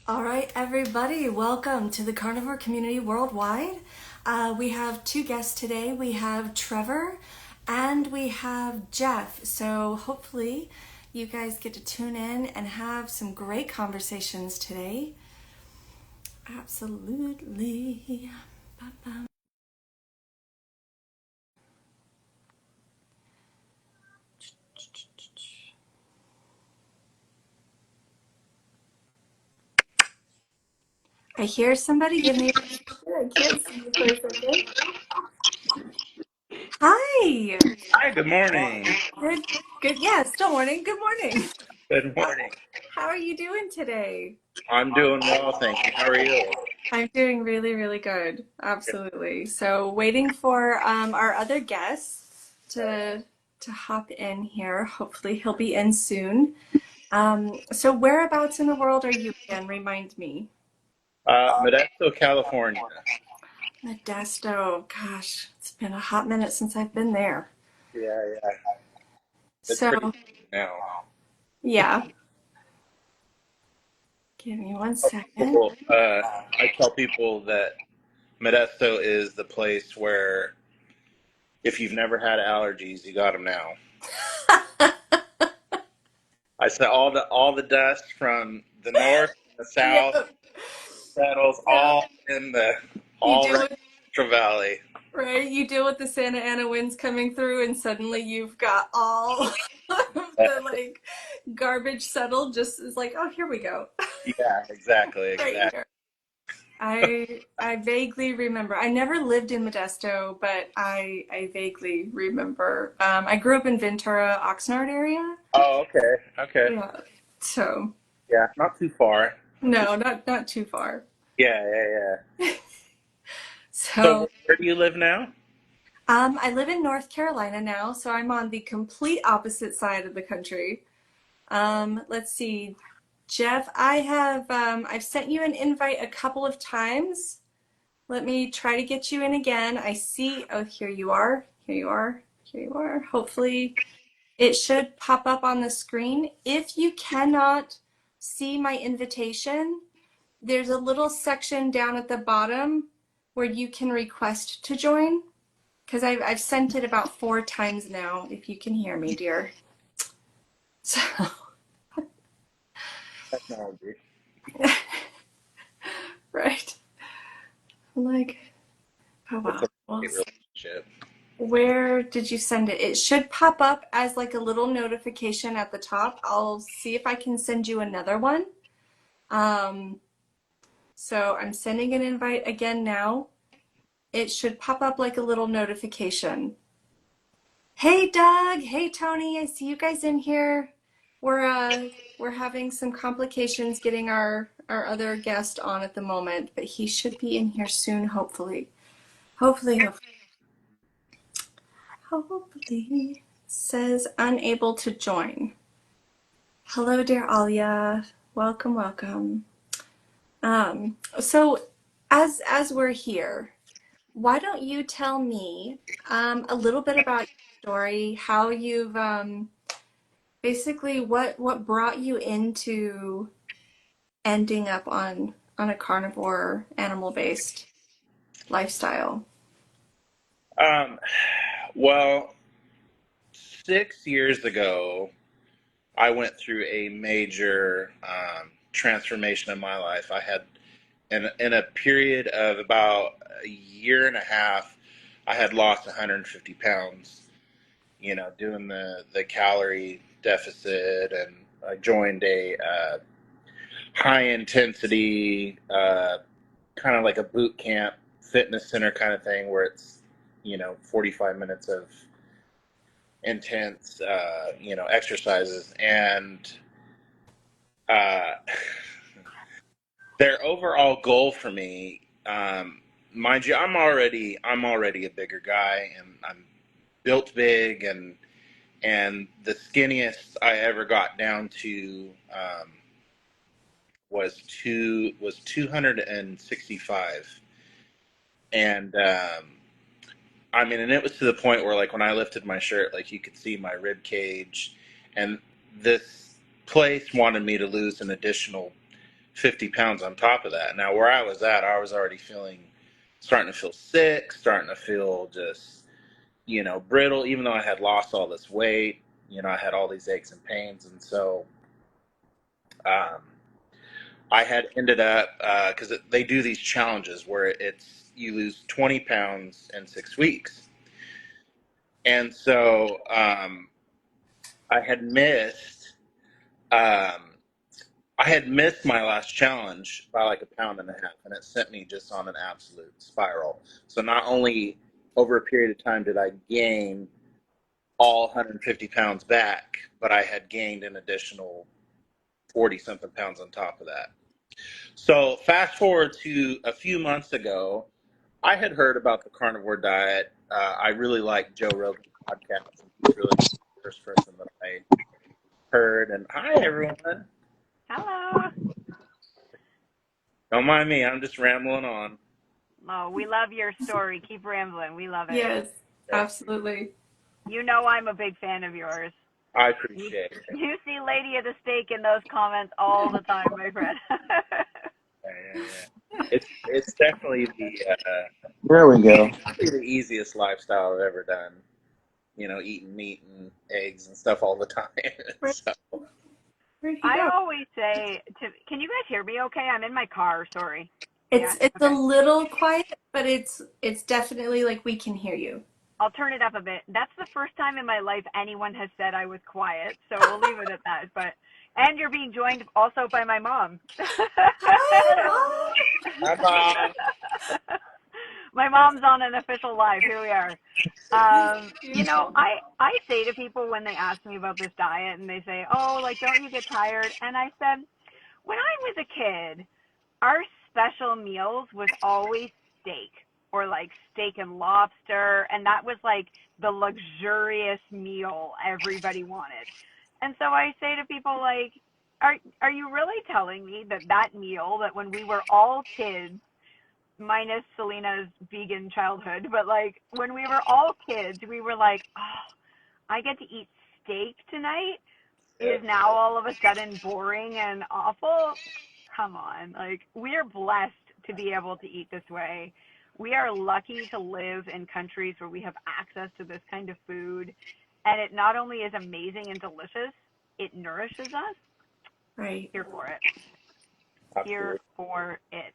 All right, everybody, welcome to the Carnivore community worldwide. We have two guests today. We have Trevor and we have Jeff. So hopefully you guys get to tune in and have some great conversations today. Absolutely. Ba-bum. I hear somebody. Give me. I can't see you for a second. Hi. Hi, good morning. Good. Good. Yeah, still morning. Good morning. Good How, morning. how are you doing today? I'm doing well, thank you. How are you? I'm doing really, really good. Absolutely. So waiting for our other guest to hop in here. Hopefully he'll be in soon. So whereabouts in the world are you again? Remind me. Modesto, California. Modesto. Gosh, it's been a hot minute since I've been there. Yeah. It's pretty So now. yeah, give me one second. Well, I tell people that Modesto is the place where if you've never had allergies, you got them now. I said all the dust from the north, the Yeah, south, settles yeah. all in the You all deal right with Central Valley. Right, you deal with the Santa Ana winds coming through, and suddenly you've got all of Uh, the garbage settled. Just is like, oh, here we go, yeah, exactly, right exactly. here. I vaguely remember. I never lived in Modesto, but I vaguely remember. I grew up in Ventura, Oxnard area. Oh, okay. Yeah, so Yeah, not too far. Not too. no, not too far. Yeah. So So where do you live now? I live in North Carolina now, so I'm on the complete opposite side of the country. Let's see. Jeff, I've sent you an invite a couple of times. Let me try to get you in again. I see, oh, here you are. Here you are. Here you are. Hopefully it should pop up on the screen. If you cannot see my invitation, there's a little section down at the bottom where you can request to join because I've sent it about 4 times now, if you can hear me, dear. So, Technology. right. Like, oh It's wow. a Well, great relationship. where did you send it? It should pop up as like a little notification at the top. I'll see if I can send you another one. Um, so I'm sending an invite again now. It should pop up like a little notification. Hey Doug, hey Tony, I see you guys in here. We're having some complications getting our other guest on at the moment, but he should be in here soon, hopefully. Hopefully. Hopefully. Says unable to join. Hello, dear Alia. Welcome. So as we're here, why don't you tell me a little bit about your story, how you've basically what brought you into ending up on a carnivore animal-based lifestyle? Um, well, 6 years ago, I went through a major transformation in my life. I had, in a period of about a year and a half, I had lost 150 pounds. Doing the calorie deficit, and I joined a high intensity, kind of like a boot camp fitness center kind of thing where it's 45 minutes of intense exercises, and uh, their overall goal for me, mind you, I'm already a bigger guy, and I'm built big, and the skinniest I ever got down to was 265. And I mean, and it was to the point where, like, when I lifted my shirt, like, you could see my rib cage. And this place wanted me to lose an additional 50 pounds on top of that. Now, where I was at, I was already starting to feel sick, starting to feel just, brittle, even though I had lost all this weight. I had all these aches and pains. And so um, I had ended up, because they do these challenges where you lose 20 pounds in 6 weeks. And so I had missed. Um, I had missed my last challenge by like a pound and a half, and it sent me just on an absolute spiral. So not only over a period of time did I gain all 150 pounds back, but I had gained an additional 40 something pounds on top of that. So fast forward to a few months ago, I had heard about the carnivore diet. I really like Joe Rogan's podcast, and he's really the first person that I heard. And hi, everyone. Hello. Don't mind me. I'm just rambling on. Oh, we love your story. Keep rambling. We love it. Yes, absolutely. You know I'm a big fan of yours. I You, appreciate it. you see Lady of the Steak in those comments all the time, my friend. Yeah. It's definitely There we go. the easiest lifestyle I've ever done. Eating meat and eggs and stuff all the time. So, Where'd he I go? always say can you guys hear me okay? I'm in my car, sorry. Yeah, It's a okay. little quiet, but it's definitely like we can hear you. I'll turn it up a bit. That's the first time in my life anyone has said I was quiet, so we'll leave it at that. And you're being joined also by my mom. Hi, hi, Mom. My mom's on an official live. Here we are. Beautiful. I say to people when they ask me about this diet and they say, "Oh, like, don't you get tired?" And I said, when I was a kid, our special meals was always steak or like steak and lobster, and that was like the luxurious meal everybody wanted. And so I say to people like, are you really telling me that that meal that when we were all kids, minus Selena's vegan childhood, but like when we were all kids, we were like, oh, I get to eat steak tonight, is now all of a sudden boring and awful? Come on. Like, we are blessed to be able to eat this way. We are lucky to live in countries where we have access to this kind of food. And it not only is amazing and delicious, it nourishes us. Right. Here for it. Here Absolutely. for it.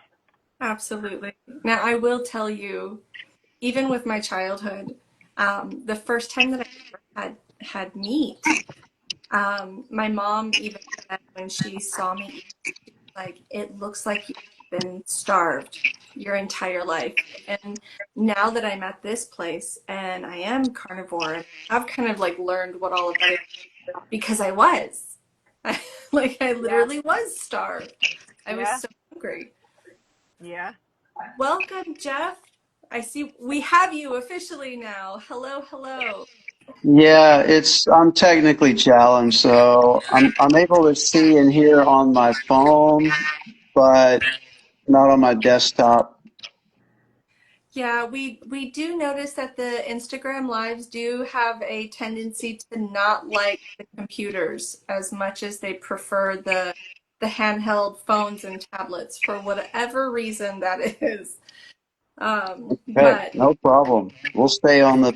Absolutely. Now, I will tell you, even with my childhood, the first time that I ever had meat, my mom even said when she saw me eat, like, it looks like you've been starved your entire life. And now that I'm at this place and I am carnivore, and I've kind of like learned what all of that is because I was. I Yeah. literally was starved. I was Yeah. so hungry. Yeah. Welcome, Jeff. I see we have you officially now. Hello, hello. Yeah, I'm technically challenged, so I'm able to see and hear on my phone, but not on my desktop. Yeah, we do notice that the Instagram lives do have a tendency to not like the computers as much as they prefer the handheld phones and tablets for whatever reason that is. Okay, But no problem. We'll stay on the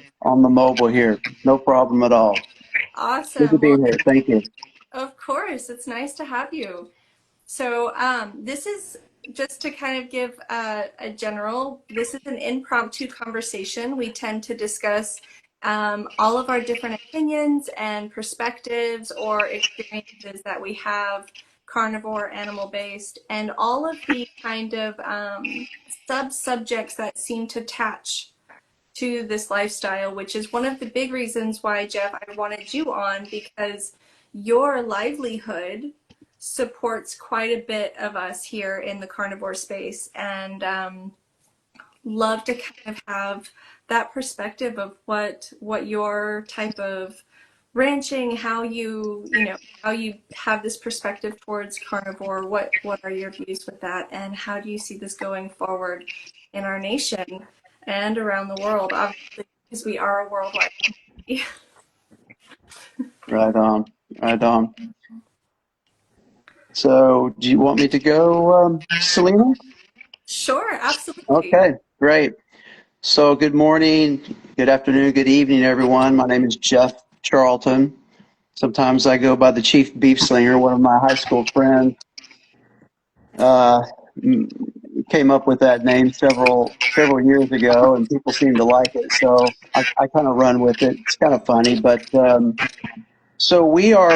mobile here. No problem at all. Good to awesome. be Well, here. Thank you. of course, it's nice to have you. So, this is just to kind of give a general, this is an impromptu conversation. We tend to discuss all of our different opinions and perspectives or experiences that we have, carnivore, animal based, and all of the kind of sub-subjects that seem to attach to this lifestyle, which is one of the big reasons why, Jeff, I wanted you on because your livelihood supports quite a bit of us here in the carnivore space and love to kind of have that perspective of what your type of ranching, how you have this perspective towards carnivore, what are your views with that, and how do you see this going forward in our nation and around the world, obviously, because we are a worldwide community. Right on. Right on. So, do you want me to go, Selena? Sure, absolutely. Okay, great. So, good morning, good afternoon, good evening, everyone. My name is Jeff Charlton. Sometimes I go by the Chief Beef Slinger. One of my high school friends uh, came up with that name several years ago, and people seem to like it. So I kind of run with it. It's kind of funny, but so we are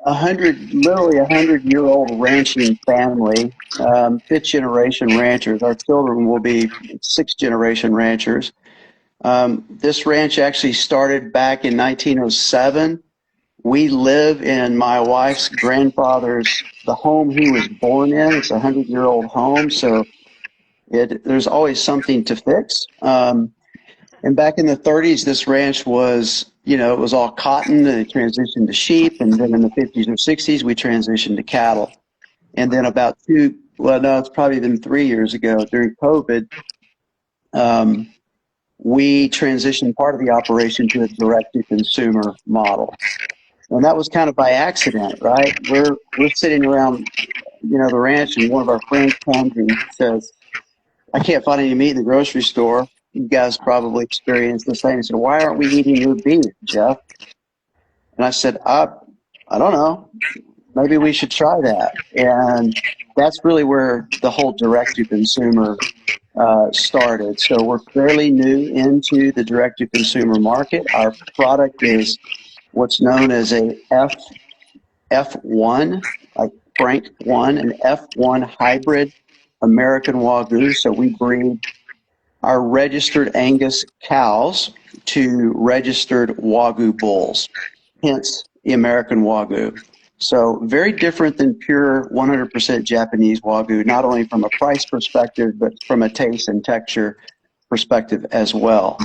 literally 100-year-old ranching family, fifth generation ranchers. Our children will be sixth generation ranchers. This ranch actually started back in 1907. We live in my wife's grandfather's, the home he was born in. It's a 100-year-old home, so there's always something to fix. And back in the 30s, this ranch was, it was all cotton, and it transitioned to sheep. And then in the 50s or 60s, we transitioned to cattle. And then it's probably been 3 years ago during COVID, um, we transitioned part of the operation to a direct-to-consumer model. And that was kind of by accident, right? We're sitting around, the ranch, and one of our friends comes and says, "I can't find any meat in the grocery store." You guys probably experienced the same. He said, "Why aren't we eating your beef, Jeff?" And I said, I don't know. Maybe we should try that. And that's really where the whole direct-to-consumer started. So we're fairly new into the direct-to-consumer market. Our product is what's known as a F1, like Frank 1, an F1 hybrid American Wagyu. So we breed our registered Angus cows to registered Wagyu bulls, hence the American Wagyu. So very different than pure 100% Japanese Wagyu, not only from a price perspective, but from a taste and texture perspective as well.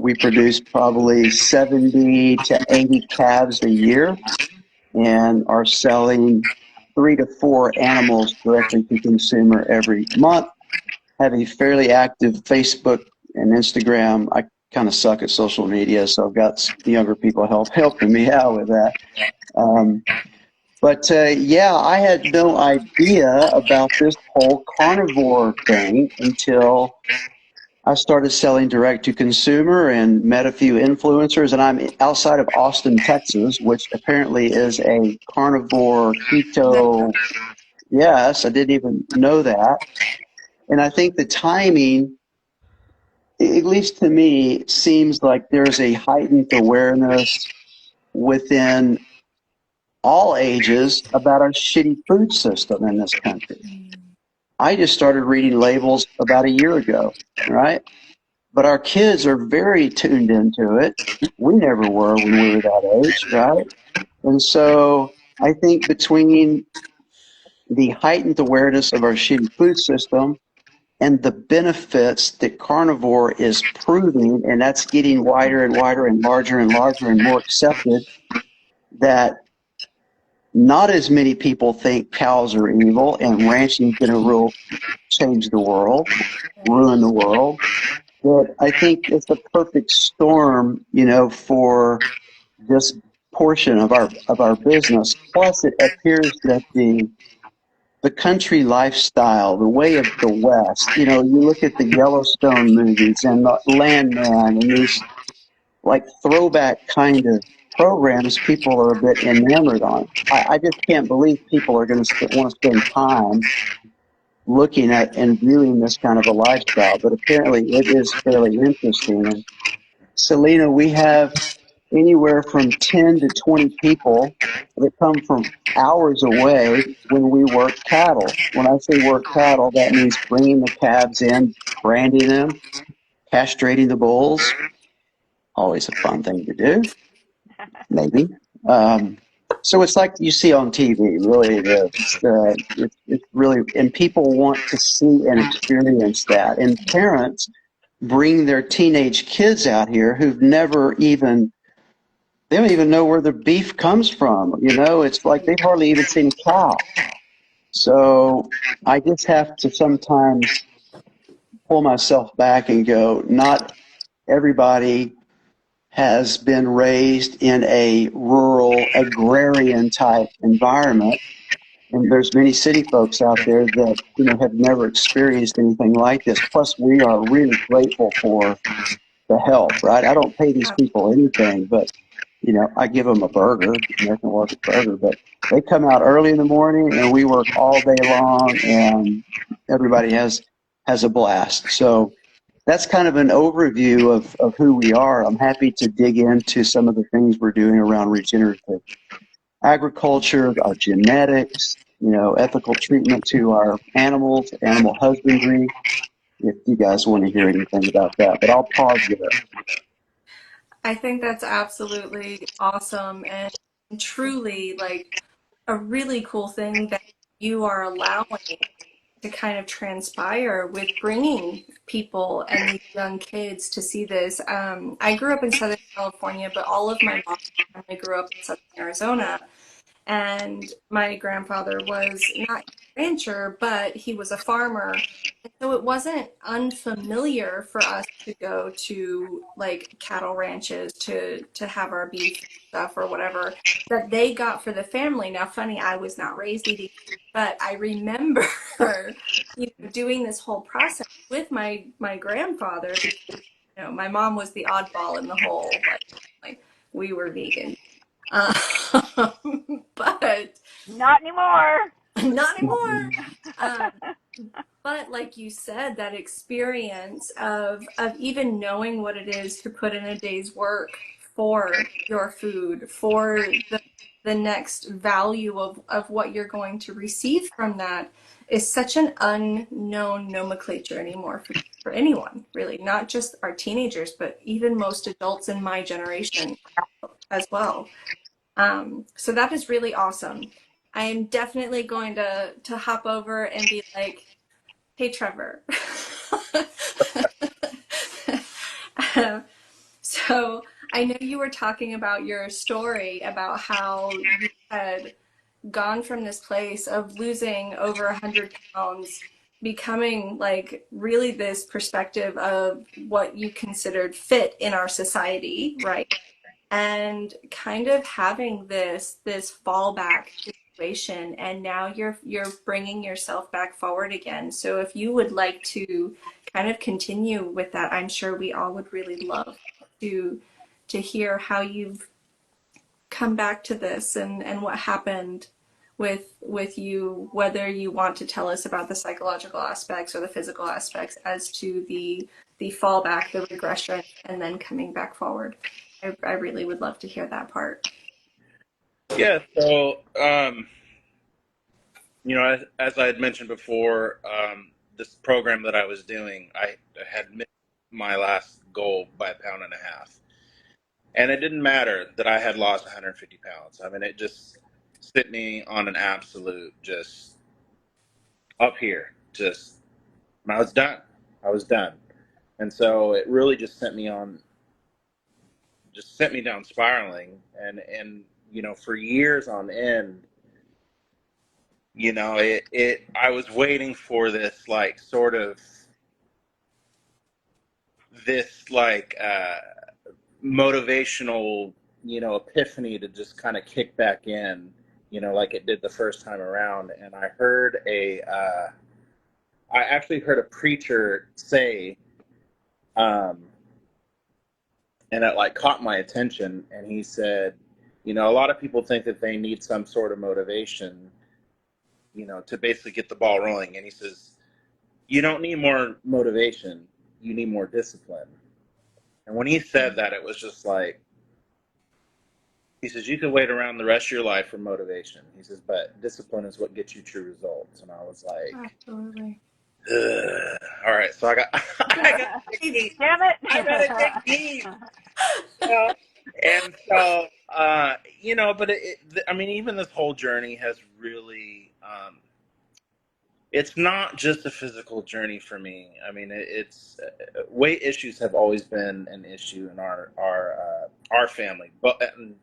We produce probably 70 to 80 calves a year and are selling 3 to 4 animals directly to consumer every month. Have a fairly active Facebook and Instagram. I kind of suck at social media, so I've got the younger people helping me out with that. But I had no idea about this whole carnivore thing until I started selling direct to consumer and met a few influencers. And I'm outside of Austin, Texas, which apparently is a carnivore keto. Yes, I didn't even know that. And I think the timing, at least to me, seems like there's a heightened awareness within all ages about our shitty food system in this country. I just started reading labels about a year ago, right? But our kids are very tuned into it. We never were when we were that age, right? And so I think between the heightened awareness of our shitty food system and the benefits that carnivore is proving, and that's getting wider and wider and larger and more accepted, that not as many people think cows are evil and ranching is going to change the world, ruin the world. But I think it's the perfect storm, for this portion of our business. Plus, it appears that the country lifestyle, the way of the West, you look at the Yellowstone movies and the Landman and these like throwback kind of programs people are a bit enamored on. I just can't believe people are going to want to spend time looking at and viewing this kind of a lifestyle, but apparently it is fairly interesting. And Selena, we have anywhere from 10 to 20 people that come from hours away when we work cattle. When I say work cattle, that means bringing the calves in, branding them, castrating the bulls. Always a fun thing to do, maybe. So it's like you see on TV, really it is. It's really, and people want to see and experience that. And parents bring their teenage kids out here who've never even, they don't even know where the beef comes from. It's like they've hardly even seen a cow. So I just have to sometimes pull myself back and go, not everybody has been raised in a rural agrarian type environment. And there's many city folks out there that, have never experienced anything like this. Plus, we are really grateful for the help, right? I don't pay these people anything, but, I give them a burger, American Walker's burger, but they come out early in the morning and we work all day long and everybody has a blast. So that's kind of an overview of who we are. I'm happy to dig into some of the things we're doing around regenerative agriculture, our genetics, ethical treatment to our animals, animal husbandry, if you guys want to hear anything about that. But I'll pause there. I think that's absolutely awesome and truly like a really cool thing that you are allowing to kind of transpire with bringing people and these young kids to see this. I grew up in Southern California, but all of my mom's family grew up in Southern Arizona. And my grandfather was not a rancher, but he was a farmer. And so it wasn't unfamiliar for us to go to like cattle ranches to have our beef stuff or whatever that they got for the family. Now, funny, I was not raised eating, but I remember doing this whole process with my grandfather because my mom was the oddball in the whole like we were vegan. Um, but Not anymore. not anymore. Um, but like you said, that experience of even knowing what it is to put in a day's work for your food, for the next value of what you're going to receive from that is such an unknown nomenclature anymore for anyone, really, not just our teenagers, but even most adults in my generation as well. So that is really awesome. I am definitely going to hop over and be like, "Hey, Trevor." So I know you were talking about your story about how you had gone from this place of losing over 100 pounds, becoming like really this perspective of what you considered fit in our society, right? And kind of having this fallback situation, and now you're bringing yourself back forward again. So if you would like to kind of continue with that, I'm sure we all would really love to hear how you've come back to this and what happened with you, whether you want to tell us about the psychological aspects or the physical aspects as to the fallback, the regression, and then coming back forward. I really would love to hear that part. Yeah. So, as I had mentioned before, this program that I was doing, I had missed my last goal by 1.5 pounds. And it didn't matter that I had lost 150 pounds. I mean, it just set me on an absolute just up here. I was done. I was done. And so it really just sent me down spiraling. And for years on end, I was waiting for this, like, sort of, this, like, motivational, epiphany to just kind of kick back in, like it did the first time around. And I actually heard a preacher say, um, and it like caught my attention. And he said, a lot of people think that they need some sort of motivation, to basically get the ball rolling. And he says, you don't need more motivation, you need more discipline. And when he said that, it was just like, he says, you can wait around the rest of your life for motivation. He says, but discipline is what gets you true results. And I was like, Absolutely. ugh. All right, so I got, Damn it. I gotta dig deep. You know? And so, but I mean, even this whole journey has really, it's not just a physical journey for me. I mean, it's weight issues have always been an issue in our family, but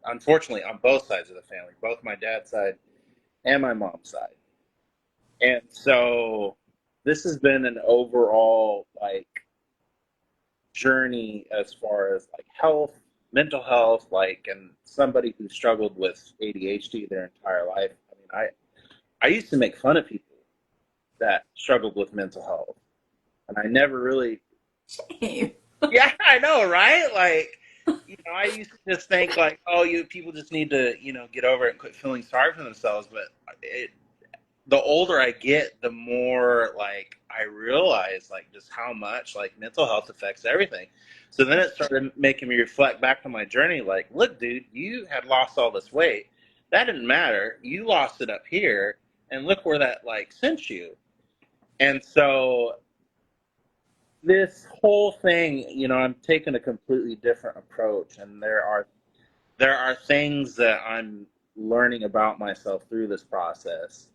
unfortunately, on both sides of the family, both my dad's side and my mom's side. And so, this has been an overall like journey as far as like health, mental health, like, and somebody who struggled with ADHD their entire life. I mean, I used to make fun of people that struggled with mental health, and I never really. Shame. Yeah, I know, right? Like, I used to just think like, oh, people just need to, get over it and quit feeling sorry for themselves. But the older I get, the more like I realize like just how much like mental health affects everything. So then it started making me reflect back to my journey. Like, look, dude, you had lost all this weight. That didn't matter. You lost it up here, and look where that like sent you. And so this whole thing, I'm taking a completely different approach, and there are things that I'm learning about myself through this process.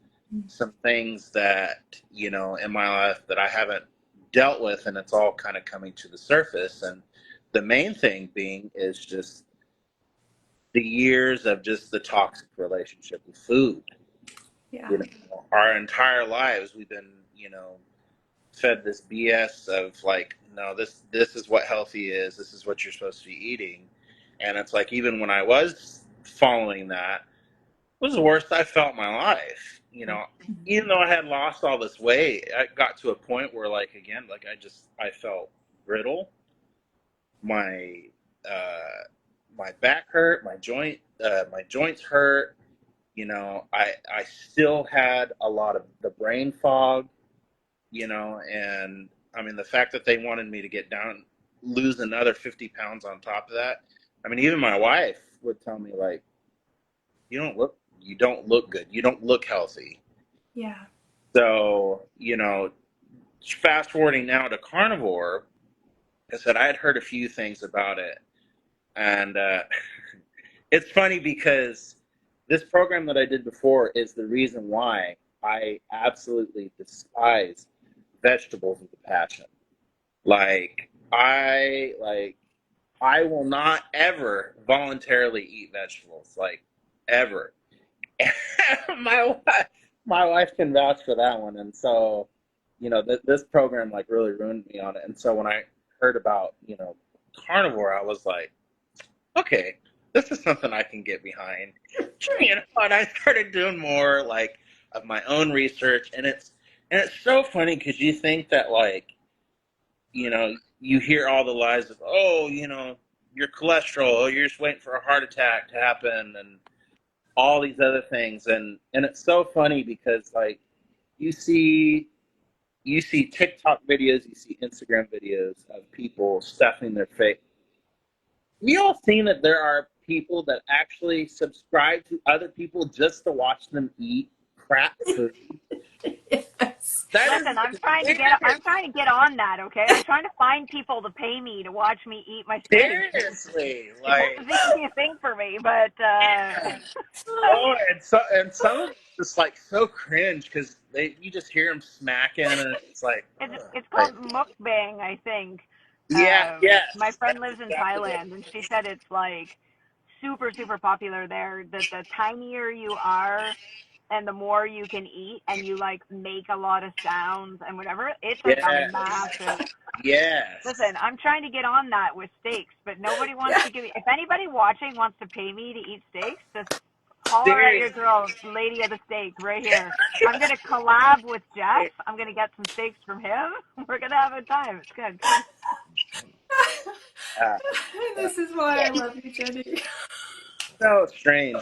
Some things that, in my life that I haven't dealt with, and it's all kind of coming to the surface. And the main thing being is just the years of just the toxic relationship with food. Yeah. Our entire lives we've been, fed this BS of like, no, this is what healthy is. This is what you're supposed to be eating. And it's like, even when I was following that, it was the worst I felt in my life. Even though I had lost all this weight, I got to a point where, like, again, like I felt brittle. My my back hurt. My joints hurt. I still had a lot of the brain fog. And I mean, the fact that they wanted me to get down, lose another 50 pounds on top of that. I mean, even my wife would tell me like, you don't look good. You don't look healthy. Yeah. So, fast forwarding now to Carnivore, I said I had heard a few things about it. And it's funny because this program that I did before is the reason why I absolutely despise vegetables with a passion. I will not ever voluntarily eat vegetables, like ever. my wife, my wife can vouch for that one, and so this program like really ruined me on it. And so when I heard about Carnivore, I was like, okay, this is something I can get behind. And I started doing more like of my own research, and it's so funny because you think that like you hear all the lies of, oh, your cholesterol, oh, you're just waiting for a heart attack to happen, and all these other things. And it's so funny because like you see TikTok videos, you see Instagram videos of people stuffing their face. You all seen that there are people that actually subscribe to other people just to watch them eat crap food? Yes. That Listen, is I'm trying to get on that, okay? I'm trying to find people to pay me to watch me eat my steaks. seriously It like, doesn't seem to be a thing for me, but yeah. Oh, and some of it's just like so cringe because you just hear them smacking, and it's like, ugh, it's like, called mukbang, I think. yeah, My yes, friend that's lives in exactly it. Thailand, and she said it's like super super popular there. That the tinier you are, and the more you can eat, and you like make a lot of sounds and whatever, it's like a Yes, massive. yes, Listen, I'm trying to get on that with steaks, but nobody wants to give me. If anybody watching wants to pay me to eat steaks, just holler at your seriously. girl, Lady of the Steak, right here. I'm gonna collab with Jeff. I'm gonna get some steaks from him. We're gonna have a time. It's good. Uh, This is why I love you, Jenny. so strange,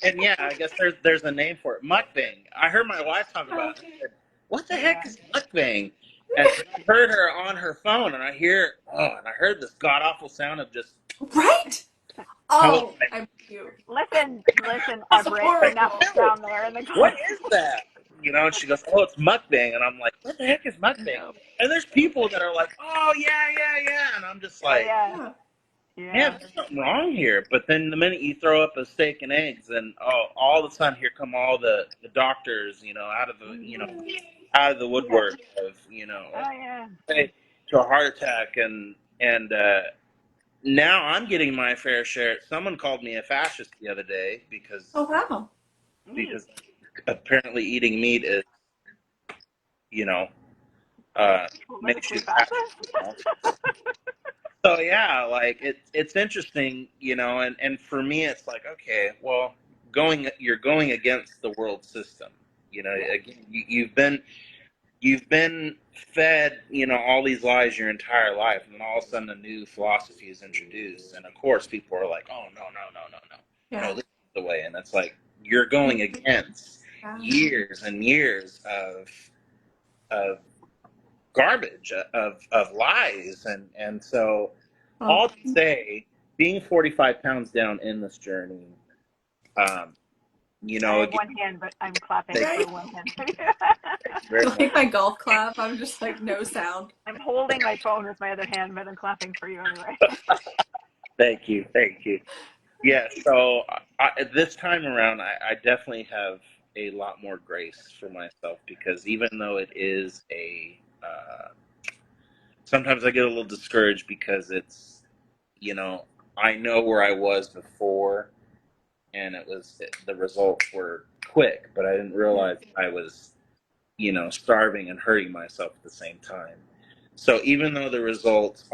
and yeah, I guess there's a name for it, mukbang. I heard my wife talk Oh, about it. I said, "What the heck Yeah. is mukbang?" And I heard her on her phone, and I heard this god awful sound of just. right? I was Oh, like, I'm with you. Listen, That's Everett, horrible. down there in the "What comments. is that?" And she goes, "Oh, it's mukbang," and I'm like, "What the heck is mukbang?" No. And there's people that are like, "Oh yeah, yeah, yeah," and I'm just Oh like, yeah, Yeah. man, yeah. there's something wrong here. But then the minute you throw up a steak and eggs, and all of a sudden here come all the doctors, out of the woodwork of Oh yeah. hey, to a heart attack, and now I'm getting my fair share. Someone called me a fascist the other day Oh, because wow. Neat. because apparently eating meat is you know uh, makes you Politically a fascist. fascist. So yeah, like it's interesting, and for me it's like, okay, well, you're going against the world system. Yeah. Again, you've been fed, all these lies your entire life, and then all of a sudden a new philosophy is introduced, and of course people are like, oh no, no, no, no, no, no, Yeah. this is the way, and it's like you're going against Yeah. years and years of garbage, of lies, and so Well, all to say, being 45 pounds down in this journey, um, I have again, one hand, but I'm clapping thank for right? one hand. you very much. Like my golf clap, I'm just like no sound. I'm holding my phone with my other hand, but I'm clapping for you anyway. Thank you. Yeah, so this time around, I definitely have a lot more grace for myself, because even though it is sometimes I get a little discouraged because you know, I know where I was before, and the results were quick, but I didn't realize I was, starving and hurting myself at the same time. So even though the results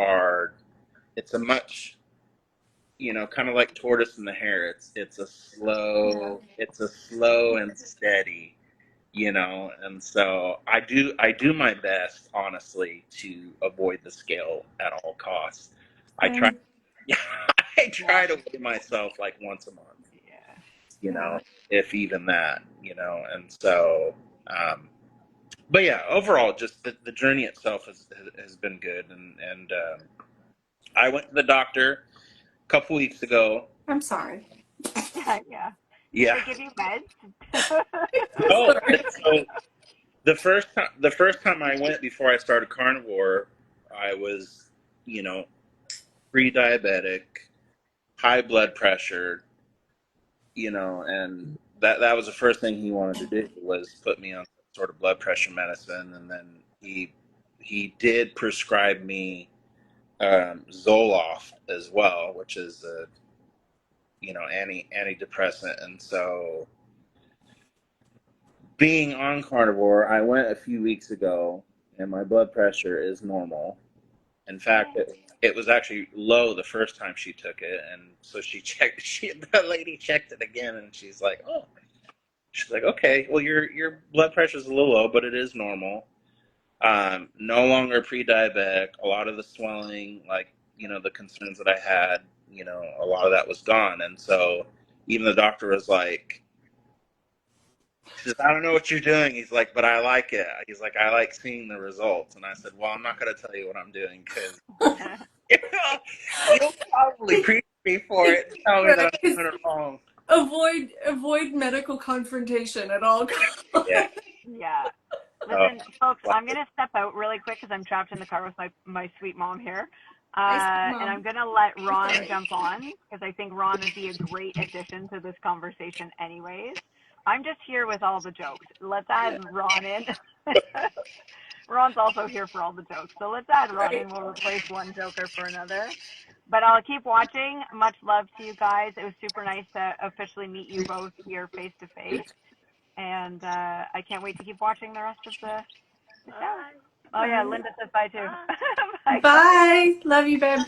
it's a much, kind of like tortoise and the hare. Yeah. It's a slow and steady, and so I do my best, honestly, to avoid the scale at all costs. I try, Same. I Yeah. try to weigh myself like once a month, Yeah. you Yeah. know, if even that, and so, but yeah, overall, just the journey itself has been good, and I went to the doctor a couple weeks ago. I'm sorry. Yeah. Did Yeah. they give you meds? Oh, Sorry. so the first time I went before I started carnivore, I was, you know, pre-diabetic, high blood pressure, and that was the first thing he wanted to do, was put me on some sort of blood pressure medicine, and then he did prescribe me Zoloft as well, which is a, antidepressant, and so being on carnivore, I went a few weeks ago, and my blood pressure is normal. In fact, Yay. it was actually low the first time she took it, and so she checked. The lady checked it again, and she's like, okay, well, your blood pressure is a little low, but it is normal. No longer pre-diabetic. A lot of the swelling, like, the concerns that I had, a lot of that was gone, and so even the doctor was like, he says, I don't know what you're doing. He's like, but I like it. He's like, I like seeing the results. And I said, well, I'm not going to tell you what I'm doing, because you'll probably preach me for it and tell me that Right. I'm doing it wrong. Avoid medical confrontation at all costs. Yeah. Yeah. Uh, Listen, folks, well, I'm going to step out really quick because I'm trapped in the car with my sweet mom here. I see, And Mom. I'm going to let Ron Sorry. jump on because I think Ron would be a great addition to this conversation, anyways. I'm just here with all the jokes. Let's add Ron in. Ron's also here for all the jokes. So let's add Ron Right. in. We'll replace one joker for another. But I'll keep watching. Much love to you guys. It was super nice to officially meet you both here face to face. And I can't wait to keep watching the rest of the show. Oh, yeah. Bye. Linda says bye too. Bye, guys. Bye. Love you, babe. Love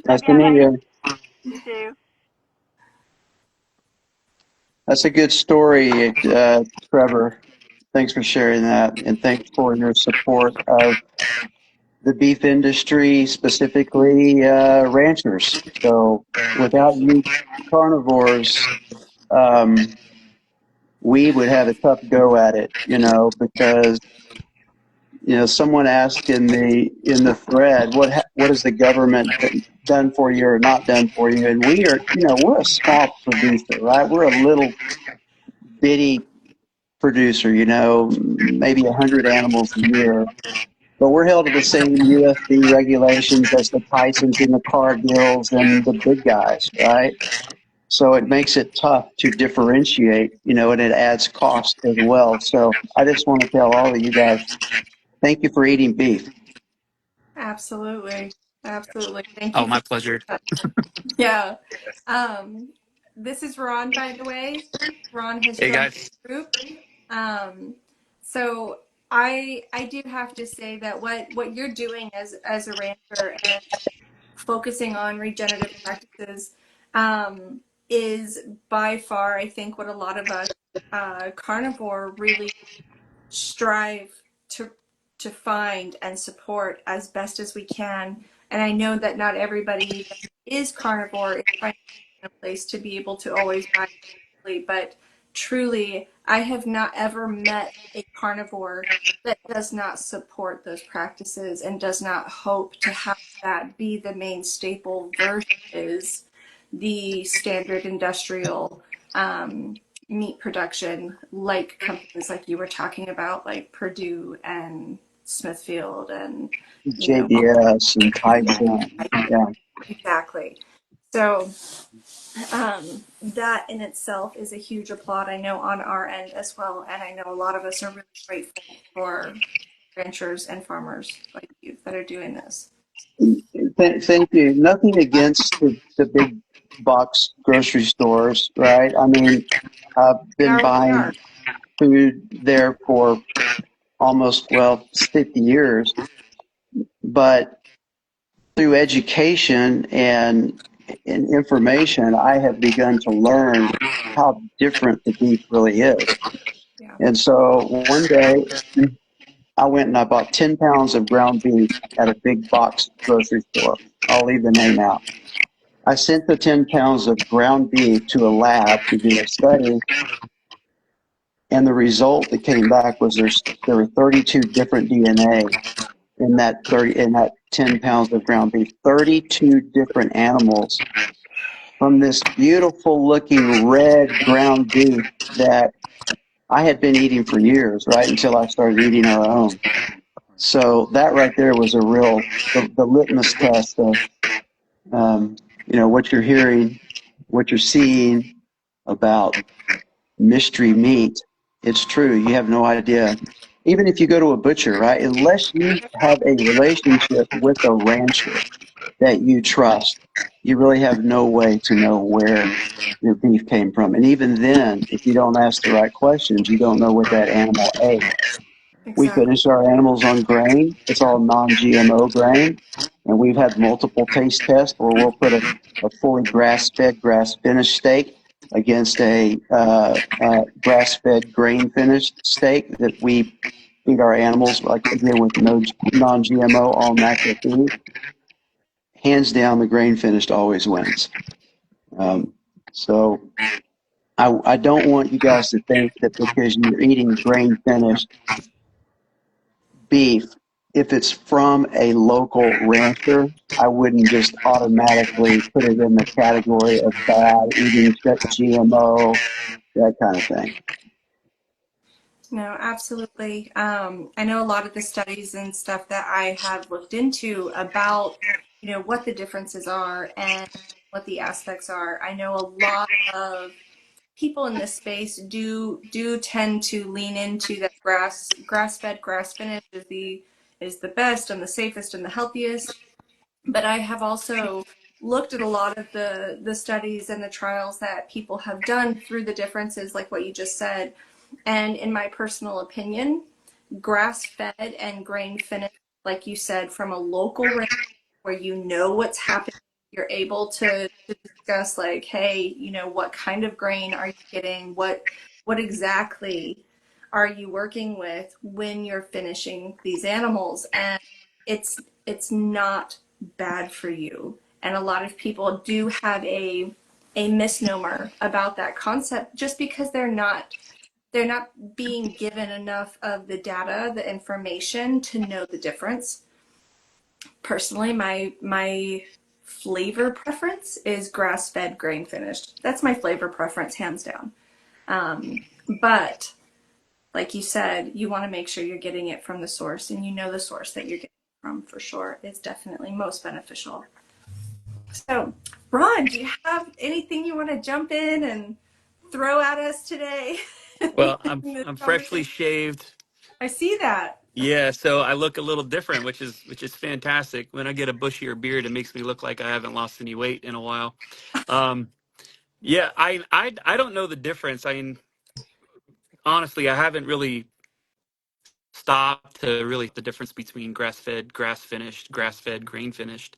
Nice to ya. meet Bye. you. You too. That's a good story, Trevor. Thanks for sharing that, and thanks for your support of the beef industry, specifically ranchers. So without you carnivores, um, we would have a tough go at it, because someone asked in the thread, what has the government done for you or not done for you? And we're a small producer, right? We're a little bitty producer, maybe 100 animals a year, but we're held to the same USD regulations as the Tysons and the Cargills and the big guys, right? So it makes it tough to differentiate, and it adds cost as well. So I just want to tell all of you guys, thank you for eating beef. Absolutely. Absolutely. Thank Oh, you for my pleasure. yeah. Um, this is Ron, by the way. Ron has Hey, joined guys. the group. Um, so I do have to say that what you're doing as a rancher, and focusing on regenerative practices um, is by far, I think, what a lot of us carnivore really strive to find and support as best as we can. And I know that not everybody that is carnivore is finding a place to be able to always diet, but truly, I have not ever met a carnivore that does not support those practices and does not hope to have that be the main staple versus the standard industrial meat production, like companies like you were talking about, like Purdue and Smithfield and, you know, JBS and Tyson. Yeah. exactly. So that in itself is a huge applaud, I know, on our end as well. And I know a lot of us are really grateful for ranchers and farmers like you that are doing this. Thank you. Nothing against the big box grocery stores, right? I mean, I've They been are what they buying are. food there for almost, well, 50 years, but through education and information, I have begun to learn how different the beef really is. Yeah. And so one day I went and I bought 10 pounds of ground beef at a big box grocery store. I'll leave the name out. I sent the 10 pounds of ground beef to a lab to do a study, and the result that came back was there were 32 different DNA in that 10 pounds of ground beef. 32 different animals from this beautiful looking red ground beef that I had been eating for years, right until I started eating our own. So that right there was a real the litmus test of what you're hearing, what you're seeing about mystery meat. It's true. You have no idea. Even if you go to a butcher, right? Unless you have a relationship with a rancher that you trust, you really have no way to know where your beef came from. And even then, if you don't ask the right questions, you don't know what that animal ate. We Exactly. finish our animals on grain. It's all non-GMO grain. And we've had multiple taste tests where we'll put a fully grass-fed, grass-finished steak against a grass-fed, grain-finished steak that we feed our animals, like again with no non-GMO, all natural feed. Hands down, the grain-finished always wins. Right. So I don't want you guys to think that because you're eating grain-finished beef, if it's from a local rancher, I wouldn't just automatically put it in the category of bad, eating GMO, that kind of thing. No, absolutely. I know a lot of the studies and stuff that I have looked into about, what the differences are and what the aspects are. I know a lot of people in this space do tend to lean into that grass fed, grass finished is the best and the safest and the healthiest. But I have also looked at a lot of the studies and the trials that people have done through the differences, like what you just said. And in my personal opinion, grass fed and grain finished, like you said, from a local range where you know what's happening, you're able to discuss like, hey, what kind of grain are you getting? What exactly are you working with when you're finishing these animals? And it's not bad for you. And a lot of people do have a misnomer about that concept just because they're not being given enough of the data, the information to know the difference. Personally, my flavor preference is grass-fed, grain-finished. That's my flavor preference, hands down. But like you said, you want to make sure you're getting it from the source, and the source that you're getting it from for sure is definitely most beneficial. So, Ron, do you have anything you want to jump in and throw at us today Well, in this I'm freshly conversation? shaved. I see that. Yeah, so I look a little different, which is fantastic. When I get a bushier beard, it makes me look like I haven't lost any weight in a while. Um, yeah, I don't know the difference. I mean, honestly, I haven't really stopped to really the difference between grass fed, grass finished, grass fed, grain finished.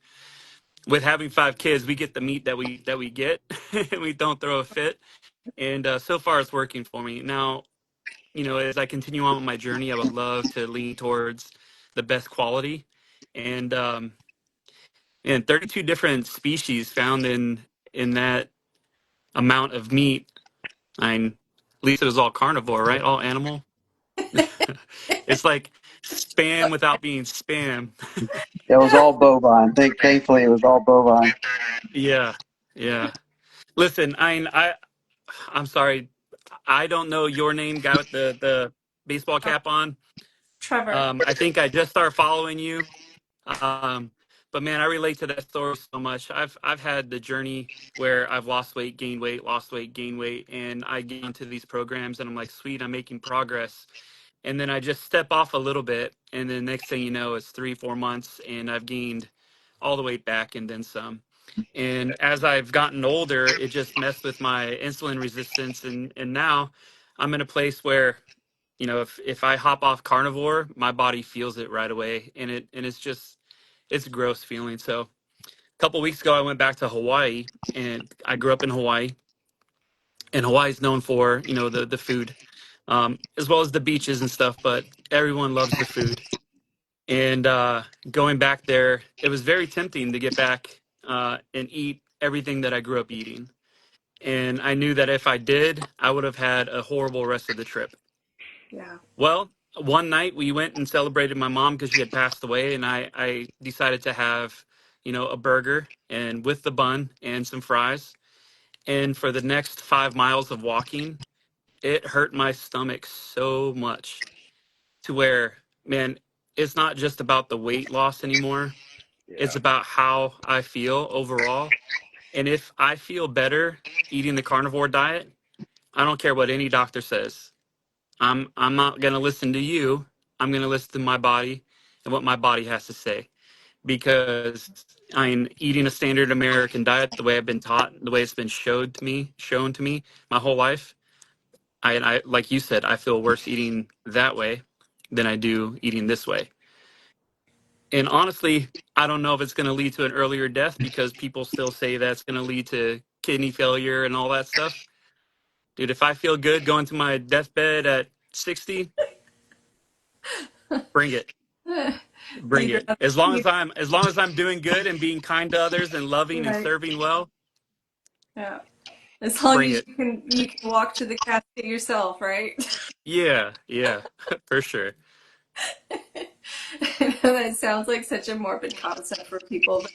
with having 5 kids, we get the meat that we get, and we don't throw a fit. And so far, it's working for me. Now, as I continue on with my journey, I would love to lean towards the best quality, and 32 different species found in that amount of meat. I mean, at least it was all carnivore, right? All animal. It's like spam without being spam. It was all bovine. Thankfully, it was all bovine. Yeah, yeah. Listen, I'm sorry. I don't know your name, guy with the baseball cap on. Trevor. I think I just started following you. Um, but man, I relate to that story so much. I've had the journey where I've lost weight, gained weight, lost weight, gained weight, and I get into these programs and I'm like, sweet, I'm making progress. And then I just step off a little bit, and then next thing you know, it's 3, 4 months, and I've gained all the weight back and then some. And as I've gotten older, it just messed with my insulin resistance, and now I'm in a place where, if I hop off carnivore, my body feels it right away, it's a gross feeling. So a couple weeks ago, I went back to Hawaii, and I grew up in Hawaii, and Hawaii is known for the food, as well as the beaches and stuff. But everyone loves the food, and going back there, it was very tempting to get back and eat everything that I grew up eating. And I knew that if I did, I would have had a horrible rest of the trip. Yeah. Well, one night we went and celebrated my mom because she had passed away, and I decided to have, a burger and with the bun and some fries. And for the next 5 miles of walking, it hurt my stomach so much to where, man, it's not just about the weight loss anymore. It's Yeah. about how I feel overall. And if I feel better eating the carnivore diet, I don't care what any doctor says. I'm not going to listen to you. I'm going to listen to my body and what my body has to say, because I'm eating a standard American diet the way I've been taught, the way it's been shown to me my whole life. I like you said, I feel worse eating that way than I do eating this way. And honestly, I don't know if it's going to lead to an earlier death, because people still say that's going to lead to kidney failure and all that stuff. Dude, if I feel good going to my deathbed at 60, bring it. Bring You'd it. rather, As long you, as I'm doing good and being kind to others and loving and right. serving well, Yeah. As long bring as it. you can walk to the casket yourself, right? Yeah, yeah, for sure. That sounds like such a morbid concept for people.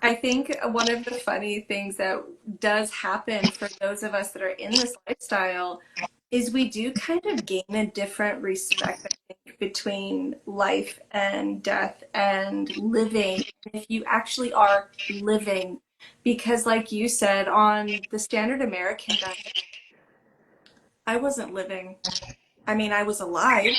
I think one of the funny things that does happen for those of us that are in this lifestyle is we do kind of gain a different respect, I think, between life and death and living, if you actually are living. Because, like you said, on the standard American diet, I wasn't living. I mean, I was alive,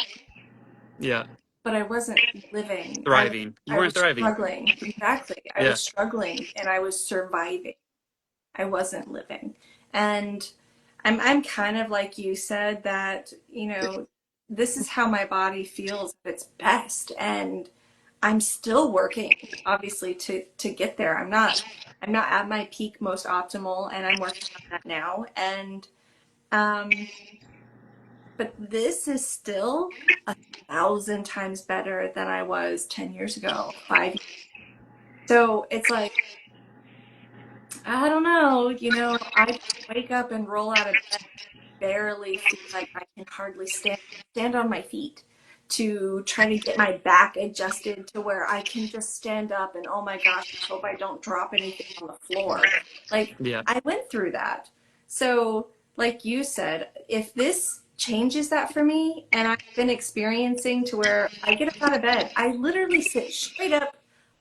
Yeah, but I wasn't living. I was thriving. You I weren't was thriving. struggling. Exactly. I Yeah, was struggling and I was surviving. I wasn't living. And I'm kind of like you said that, this is how my body feels at its best. And I'm still working, obviously, to get there. I'm not at my peak most optimal, and I'm working on that now. And um but this is still 1,000 times better than I was 10 years ago, 5 years. So it's like, I don't know, I just wake up and roll out of barely feel like I can hardly stand on my feet to try to get my back adjusted to where I can just stand up and oh my gosh, I hope I don't drop anything on the floor. Like yeah, I went through that. So, like you said, if this changes that for me and I've been experiencing to where I get up out of bed, I literally sit straight up,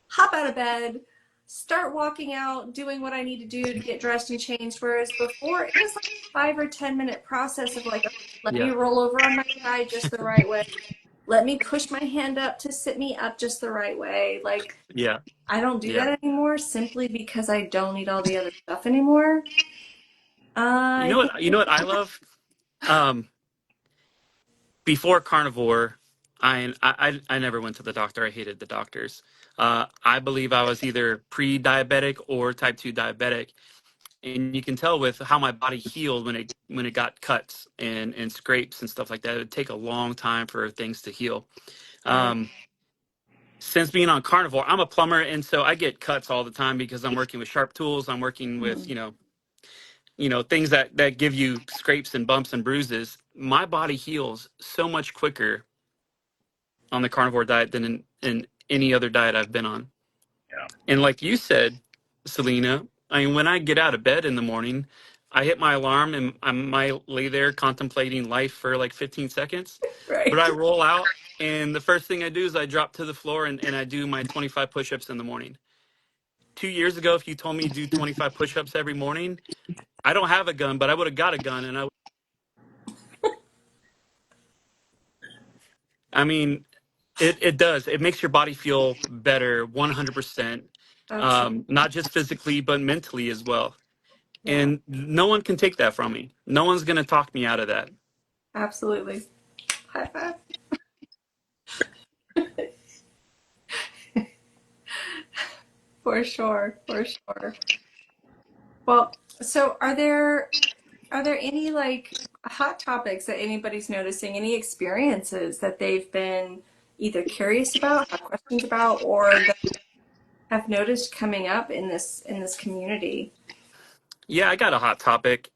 hop out of bed, start walking out, doing what I need to do to get dressed and changed. Whereas before, it was like 5 or 10 minute process of like, okay, let me yeah, roll over on my side just the right way. Let me push my hand up to sit me up just the right way. Like, yeah, I don't do yeah. that anymore simply because I don't need all the other stuff anymore. You I know think, what? You know what I love? Um, Before carnivore, I never went to the doctor. I hated the doctors. I believe I was either pre-diabetic or type 2 diabetic, and you can tell with how my body healed when it got cuts and scrapes and stuff like that. It would take a long time for things to heal. Right. Um, since being on carnivore, I'm a plumber, and so I get cuts all the time because I'm working with sharp tools. I'm working with Mm. things that give you scrapes and bumps and bruises. My body heals so much quicker on the carnivore diet than in any other diet I've been on. Yeah. And like you said, Selena, I mean, when I get out of bed in the morning, I hit my alarm and I might lay there contemplating life for like 15 seconds. But Right. I roll out, and the first thing I do is I drop to the floor and I do my 25 push ups in the morning. 2 years ago, if you told me to do 25 push ups every morning, I don't have a gun, but I would have got a gun. I mean, it does. It makes your body feel better 100%, Absolutely. not just physically, but mentally as well. Yeah. And no one can take that from me. No one's going to talk me out of that. Absolutely. High five. For sure. For sure. Well, so are there any like hot topics that anybody's noticing, any experiences that they've been either curious about, have questions about, or that have noticed coming up in this community? Yeah, I got a hot topic.